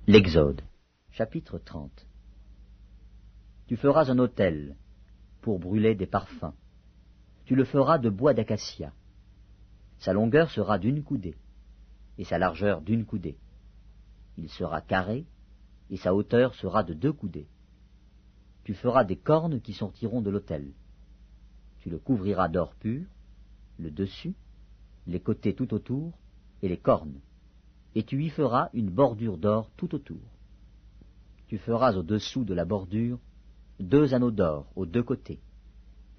L'Exode, chapitre 30. Tu feras un autel pour brûler des parfums. Tu le feras de bois d'acacia. Sa longueur sera d'1 coudée, et sa largeur d'1 coudée. Il sera carré, et sa hauteur sera de 2 coudées. Tu feras des cornes qui sortiront de l'autel. Tu le couvriras d'or pur, le dessus, les côtés tout autour, et les cornes. Et tu y feras une bordure d'or tout autour. Tu feras au-dessous de la bordure 2 anneaux d'or aux 2 côtés.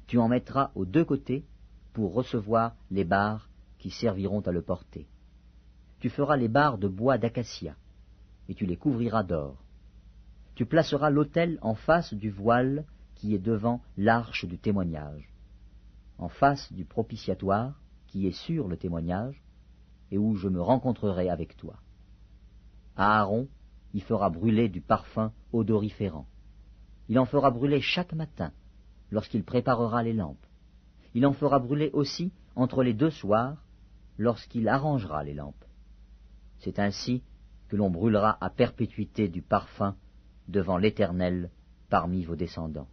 Tu en mettras aux 2 côtés pour recevoir les barres qui serviront à le porter. Tu feras les barres de bois d'acacia, et tu les couvriras d'or. Tu placeras l'autel en face du voile qui est devant l'arche du témoignage, en face du propitiatoire qui est sur le témoignage, et où je me rencontrerai avec toi. Aaron y fera brûler du parfum odoriférant. Il en fera brûler chaque matin, lorsqu'il préparera les lampes. Il en fera brûler aussi entre les 2 soirs, lorsqu'il arrangera les lampes. C'est ainsi que l'on brûlera à perpétuité du parfum devant l'Éternel parmi vos descendants.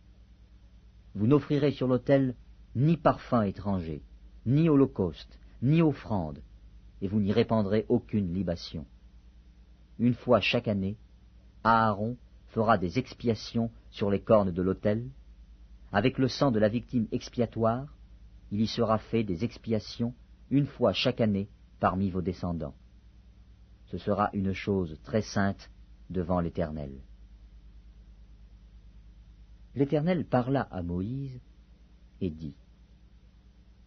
Vous n'offrirez sur l'autel ni parfum étranger, ni holocauste, ni offrande, et vous n'y répandrez aucune libation. 1 fois chaque année, Aaron fera des expiations sur les cornes de l'autel. Avec le sang de la victime expiatoire, il y sera fait des expiations 1 fois chaque année parmi vos descendants. Ce sera une chose très sainte devant l'Éternel. L'Éternel parla à Moïse et dit :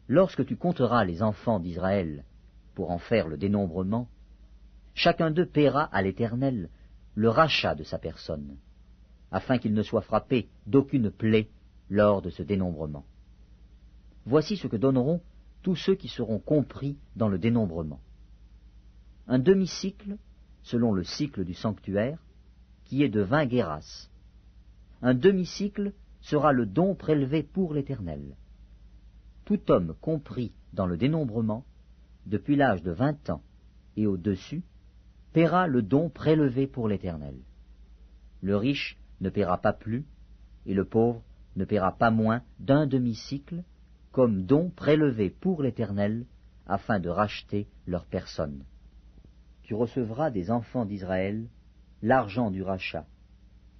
Lorsque tu compteras les enfants d'Israël pour en faire le dénombrement, chacun d'eux paiera à l'Éternel le rachat de sa personne, afin qu'il ne soit frappé d'aucune plaie lors de ce dénombrement. Voici ce que donneront tous ceux qui seront compris dans le dénombrement. Un demi-cycle, selon le cycle du sanctuaire, qui est de 20 guéras. Un demi-cycle sera le don prélevé pour l'Éternel. Tout homme compris dans le dénombrement, depuis l'âge de 20 ans et au-dessus, paiera le don prélevé pour l'Éternel. Le riche ne paiera pas plus, et le pauvre ne paiera pas moins d'1 demi-cycle, comme don prélevé pour l'Éternel, afin de racheter leur personne. Tu recevras des enfants d'Israël l'argent du rachat,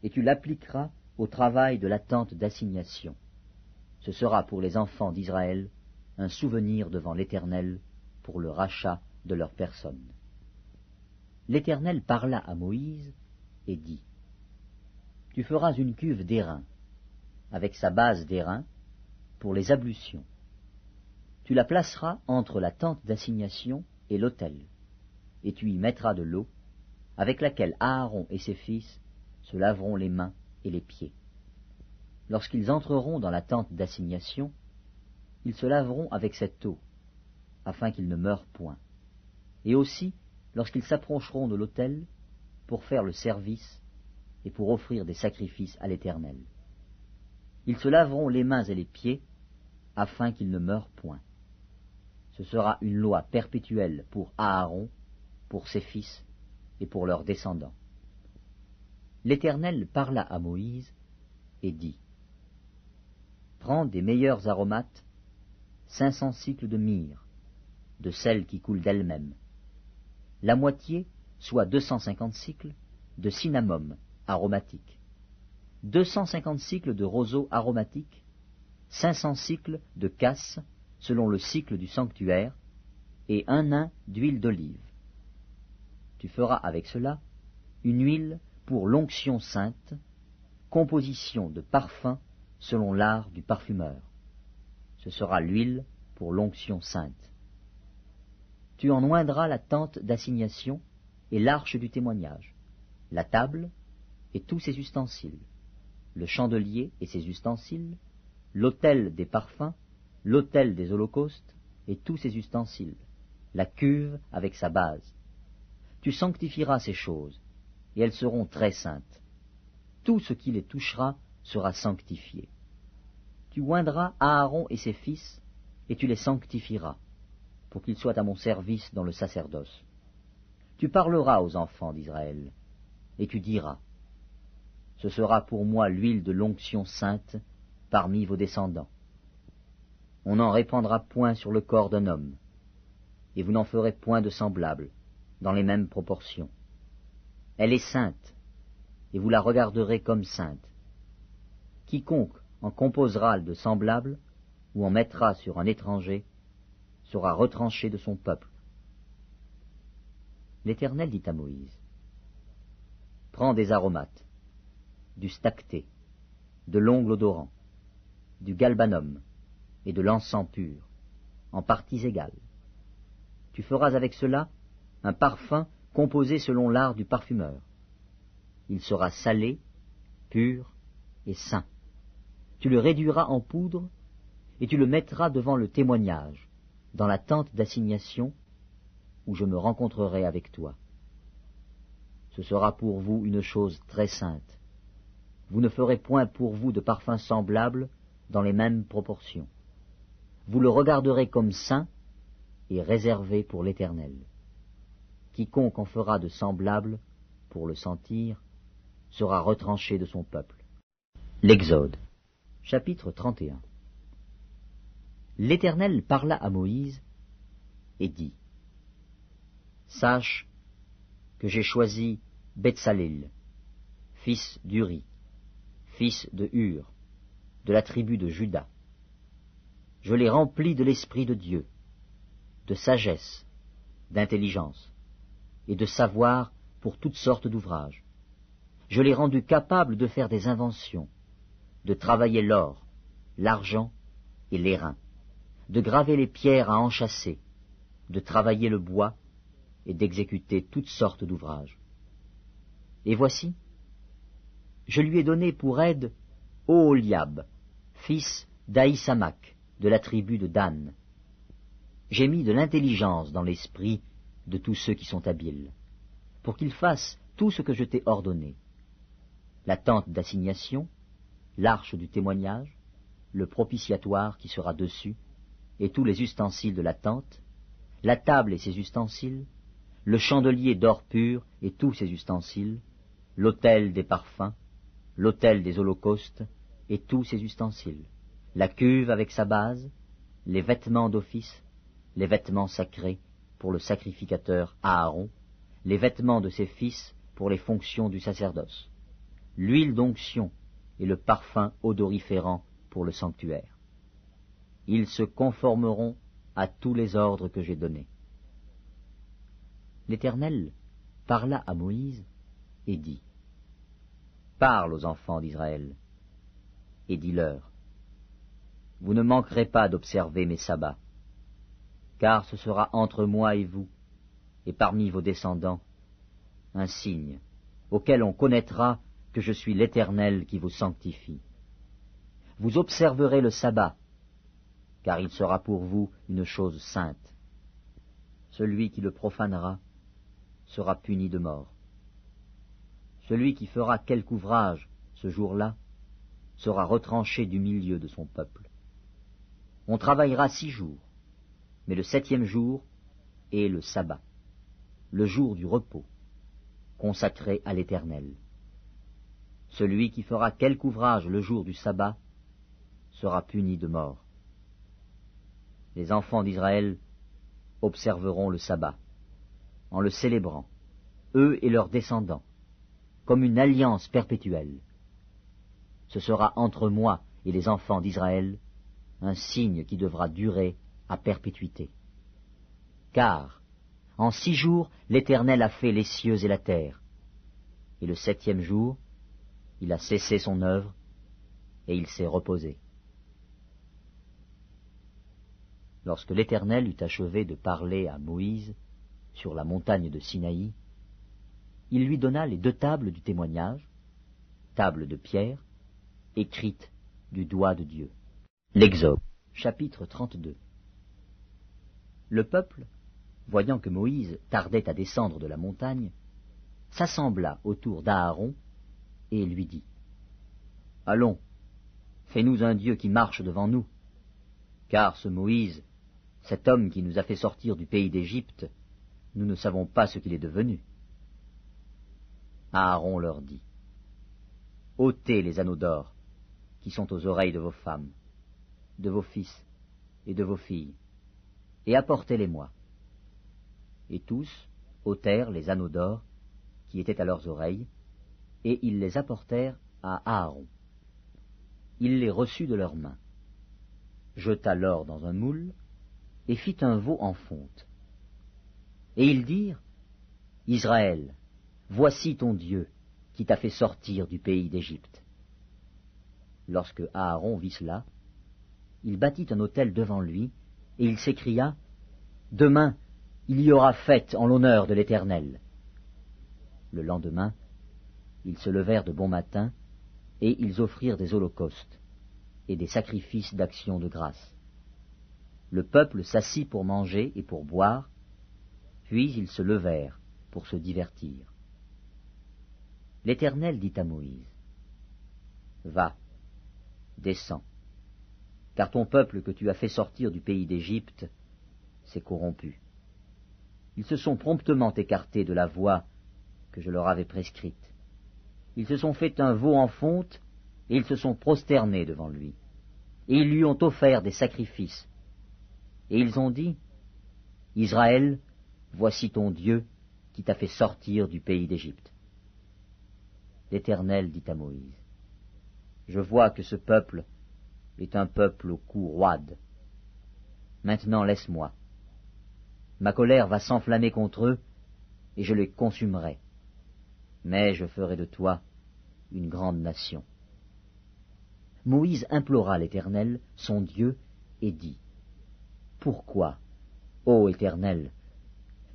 et tu l'appliqueras au travail de la tente d'assignation. Ce sera pour les enfants d'Israël un souvenir devant l'Éternel pour le rachat de leur personne. L'Éternel parla à Moïse et dit : Tu feras une cuve d'airain, avec sa base d'airain, pour les ablutions. Tu la placeras entre la tente d'assignation et l'autel, et tu y mettras de l'eau, avec laquelle Aaron et ses fils se laveront les mains et les pieds. Lorsqu'ils entreront dans la tente d'assignation, ils se laveront avec cette eau, afin qu'ils ne meurent point. Et aussi, lorsqu'ils s'approcheront de l'autel, pour faire le service et pour offrir des sacrifices à l'Éternel. Ils se laveront les mains et les pieds, afin qu'ils ne meurent point. Ce sera une loi perpétuelle pour Aaron, pour ses fils et pour leurs descendants. L'Éternel parla à Moïse et dit : Prends des meilleurs aromates, 500 cycles de myrrhe, de celle qui coule d'elle-même. La moitié, soit 250 cycles, de cinnamome aromatique, 250 cycles de roseau aromatique, 500 cycles de casse, selon le cycle du sanctuaire, et 1 hin d'huile d'olive. Tu feras avec cela une huile pour l'onction sainte, composition de parfum selon l'art du parfumeur. Ce sera l'huile pour l'onction sainte. Tu en oindras la tente d'assignation et l'arche du témoignage, la table et tous ses ustensiles, le chandelier et ses ustensiles, l'autel des parfums, l'autel des holocaustes et tous ses ustensiles, la cuve avec sa base. Tu sanctifieras ces choses, et elles seront très saintes. Tout ce qui les touchera sera sanctifié. Tu oindras Aaron et ses fils, et tu les sanctifieras, pour qu'ils soient à mon service dans le sacerdoce. Tu parleras aux enfants d'Israël. et tu diras, ce sera pour moi l'huile de l'onction sainte parmi vos descendants. On n'en répandra point sur le corps d'un homme, et vous n'en ferez point de semblable, dans les mêmes proportions. Elle est sainte, et vous la regarderez comme sainte. Quiconque en composera de semblable, ou en mettra sur un étranger, sera retranché de son peuple. L'Éternel dit à Moïse, prends des aromates, du stacté, de l'ongle odorant, du galbanum et de l'encens pur, en parties égales. Tu feras avec cela un parfum composé selon l'art du parfumeur. Il sera salé, pur et saint. Tu le réduiras en poudre et tu le mettras devant le témoignage, dans la tente d'assignation, où je me rencontrerai avec toi. Ce sera pour vous une chose très sainte. Vous ne ferez point pour vous de parfum semblable dans les mêmes proportions. Vous le regarderez comme saint et réservé pour l'Éternel. Quiconque en fera de semblable, pour le sentir, sera retranché de son peuple. L'Exode, chapitre 31. L'Éternel parla à Moïse et dit, sache que j'ai choisi Betsalel, fils d'Uri, fils de Hur, de la tribu de Juda. Je l'ai rempli de l'Esprit de Dieu, de sagesse, d'intelligence et de savoir pour toutes sortes d'ouvrages. Je l'ai rendu capable de faire des inventions, de travailler l'or, l'argent et l'airain, de graver les pierres à enchâsser, de travailler le bois et d'exécuter toutes sortes d'ouvrages. Et voici, je lui ai donné pour aide Oholiab, fils d'Aïsamak, de la tribu de Dan. J'ai mis de l'intelligence dans l'esprit de tous ceux qui sont habiles, pour qu'ils fassent tout ce que je t'ai ordonné. La tente d'assignation, l'arche du témoignage, le propitiatoire qui sera dessus, et tous les ustensiles de la tente, la table et ses ustensiles, le chandelier d'or pur et tous ses ustensiles, l'autel des parfums, l'autel des holocaustes et tous ses ustensiles, la cuve avec sa base, les vêtements d'office, les vêtements sacrés pour le sacrificateur Aaron, les vêtements de ses fils pour les fonctions du sacerdoce, l'huile d'onction et le parfum odoriférant pour le sanctuaire. Ils se conformeront à tous les ordres que j'ai donnés. L'Éternel parla à Moïse et dit, parle aux enfants d'Israël, et dis-leur, vous ne manquerez pas d'observer mes sabbats, car ce sera entre moi et vous, et parmi vos descendants, un signe, auquel on connaîtra que je suis l'Éternel qui vous sanctifie. Vous observerez le sabbat, car il sera pour vous une chose sainte. Celui qui le profanera sera puni de mort. Celui qui fera quelque ouvrage ce jour-là sera retranché du milieu de son peuple. On travaillera 6 jours, mais le 7e jour est le sabbat, le jour du repos, consacré à l'Éternel. Celui qui fera quelque ouvrage le jour du sabbat sera puni de mort. Les enfants d'Israël observeront le sabbat, en le célébrant, eux et leurs descendants, comme une alliance perpétuelle. Ce sera entre moi et les enfants d'Israël un signe qui devra durer à perpétuité. Car, en 6 jours, l'Éternel a fait les cieux et la terre, et le 7e jour, il a cessé son œuvre, et il s'est reposé. Lorsque l'Éternel eut achevé de parler à Moïse sur la montagne de Sinaï, il lui donna les 2 tables du témoignage, tables de pierre, écrites du doigt de Dieu. L'Exode, chapitre 32. Le peuple, voyant que Moïse tardait à descendre de la montagne, s'assembla autour d'Aaron et lui dit, « Allons, fais-nous un Dieu qui marche devant nous, car ce Moïse, cet homme qui nous a fait sortir du pays d'Égypte, nous ne savons pas ce qu'il est devenu. » Aaron leur dit, ôtez les anneaux d'or qui sont aux oreilles de vos femmes, de vos fils et de vos filles, et apportez-les-moi. Et tous ôtèrent les anneaux d'or qui étaient à leurs oreilles, et ils les apportèrent à Aaron. Il les reçut de leurs mains, jeta l'or dans un moule, et fit un veau en fonte. Et ils dirent, Israël, voici ton Dieu, qui t'a fait sortir du pays d'Égypte. Lorsque Aaron vit cela, il bâtit un autel devant lui, et il s'écria, demain, il y aura fête en l'honneur de l'Éternel. Le lendemain, ils se levèrent de bon matin, et ils offrirent des holocaustes et des sacrifices d'action de grâce. Le peuple s'assit pour manger et pour boire, puis ils se levèrent pour se divertir. L'Éternel dit à Moïse, va, descends, car ton peuple que tu as fait sortir du pays d'Égypte s'est corrompu. Ils se sont promptement écartés de la voie que je leur avais prescrite. Ils se sont fait un veau en fonte, et ils se sont prosternés devant lui. Et ils lui ont offert des sacrifices. Et ils ont dit, Israël, voici ton Dieu qui t'a fait sortir du pays d'Égypte. L'Éternel dit à Moïse, je vois que ce peuple est un peuple au cou roide. Maintenant laisse-moi. Ma colère va s'enflammer contre eux, et je les consumerai. Mais je ferai de toi une grande nation. Moïse implora l'Éternel, son Dieu, et dit, pourquoi, ô Éternel,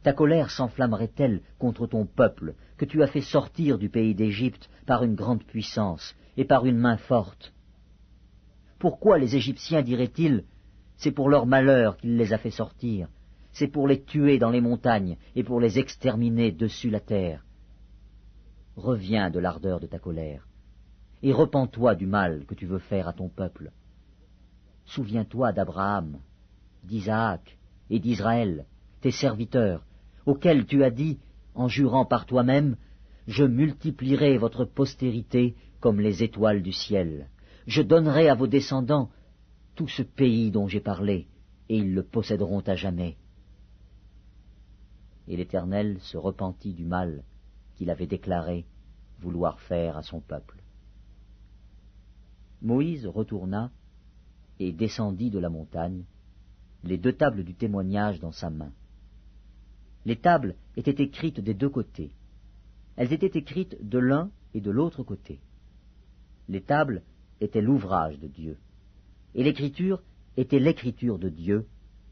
ta colère s'enflammerait-elle contre ton peuple, que tu as fait sortir du pays d'Égypte par une grande puissance et par une main forte? Pourquoi les Égyptiens diraient-ils, c'est pour leur malheur qu'il les a fait sortir, c'est pour les tuer dans les montagnes et pour les exterminer dessus la terre? Reviens de l'ardeur de ta colère, et repens-toi du mal que tu veux faire à ton peuple. Souviens-toi d'Abraham, d'Isaac et d'Israël, tes serviteurs, auxquels tu as dit, en jurant par toi-même, je multiplierai votre postérité comme les étoiles du ciel. Je donnerai à vos descendants tout ce pays dont j'ai parlé, et ils le posséderont à jamais. Et l'Éternel se repentit du mal qu'il avait déclaré vouloir faire à son peuple. Moïse retourna et descendit de la montagne, les 2 tables du témoignage dans sa main. Les tables étaient écrites des 2 côtés. Elles étaient écrites de l'un et de l'autre côté. Les tables étaient l'ouvrage de Dieu, et l'écriture était l'écriture de Dieu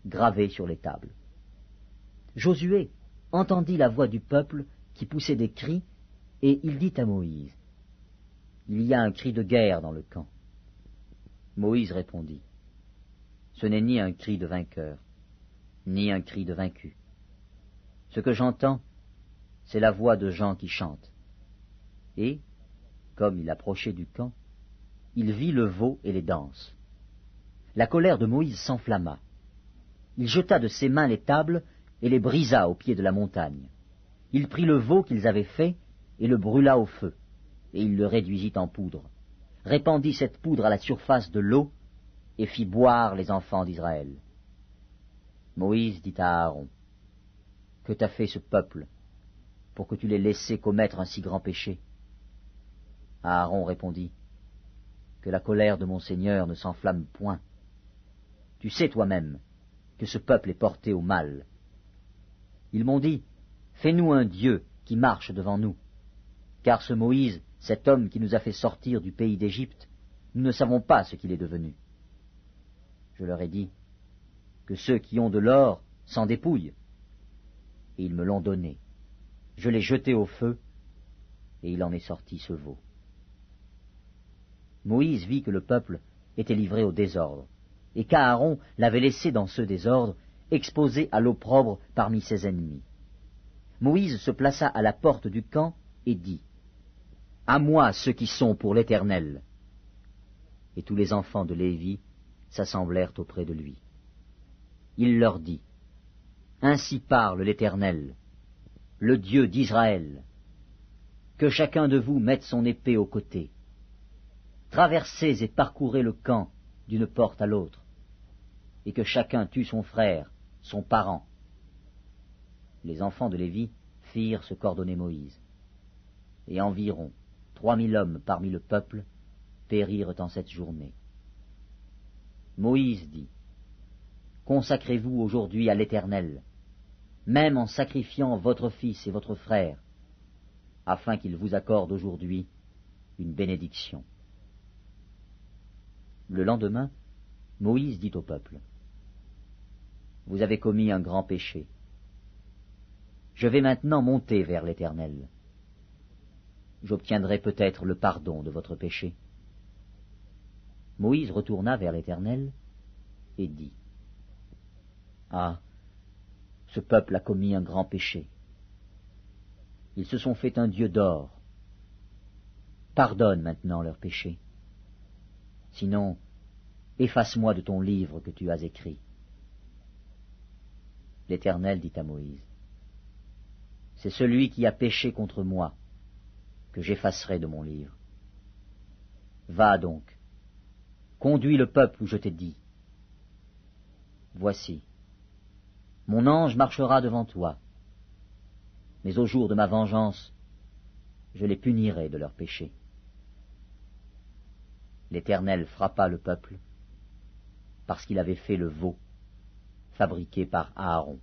gravée sur les tables. Josué entendit la voix du peuple qui poussait des cris, et il dit à Moïse, il y a un cri de guerre dans le camp. Moïse répondit, ce n'est ni un cri de vainqueur, ni un cri de vaincu. Ce que j'entends, c'est la voix de gens qui chantent. Et, comme il approchait du camp, il vit le veau et les danses. La colère de Moïse s'enflamma. Il jeta de ses mains les tables et les brisa au pied de la montagne. Il prit le veau qu'ils avaient fait et le brûla au feu, et il le réduisit en poudre, répandit cette poudre à la surface de l'eau, et fit boire les enfants d'Israël. Moïse dit à Aaron, que t'a fait ce peuple, pour que tu l'aies laissé commettre un si grand péché? Aaron répondit, que la colère de mon Seigneur ne s'enflamme point. Tu sais toi-même que ce peuple est porté au mal. Ils m'ont dit, fais-nous un Dieu qui marche devant nous, car ce Moïse, cet homme qui nous a fait sortir du pays d'Égypte, nous ne savons pas ce qu'il est devenu. Je leur ai dit, que ceux qui ont de l'or s'en dépouillent, et ils me l'ont donné. Je l'ai jeté au feu, et il en est sorti ce veau. Moïse vit que le peuple était livré au désordre, et qu'Aaron l'avait laissé dans ce désordre, exposé à l'opprobre parmi ses ennemis. Moïse se plaça à la porte du camp et dit, « À moi ceux qui sont pour l'Éternel !» Et tous les enfants de Lévi s'assemblèrent auprès de lui. Il leur dit, « Ainsi parle l'Éternel, le Dieu d'Israël. que chacun de vous mette son épée au côté. Traversez et parcourez le camp d'une porte à l'autre, et que chacun tue son frère, son parent. » Les enfants de Lévi firent ce qu'ordonnait Moïse, et environ 3000 hommes parmi le peuple périrent en cette journée. Moïse dit, « Consacrez-vous aujourd'hui à l'Éternel, même en sacrifiant votre fils et votre frère, afin qu'il vous accorde aujourd'hui une bénédiction. » Le lendemain, Moïse dit au peuple, « Vous avez commis un grand péché. Je vais maintenant monter vers l'Éternel. J'obtiendrai peut-être le pardon de votre péché. » Moïse retourna vers l'Éternel et dit, « Ah, ce peuple a commis un grand péché. Ils se sont fait un dieu d'or. Pardonne maintenant leur péché. Sinon, efface-moi de ton livre que tu as écrit. » L'Éternel dit à Moïse, « C'est celui qui a péché contre moi que j'effacerai de mon livre. Va donc, conduis le peuple où je t'ai dit. Voici, mon ange marchera devant toi, mais au jour de ma vengeance, je les punirai de leurs péchés. » L'Éternel frappa le peuple, parce qu'il avait fait le veau fabriqué par Aaron.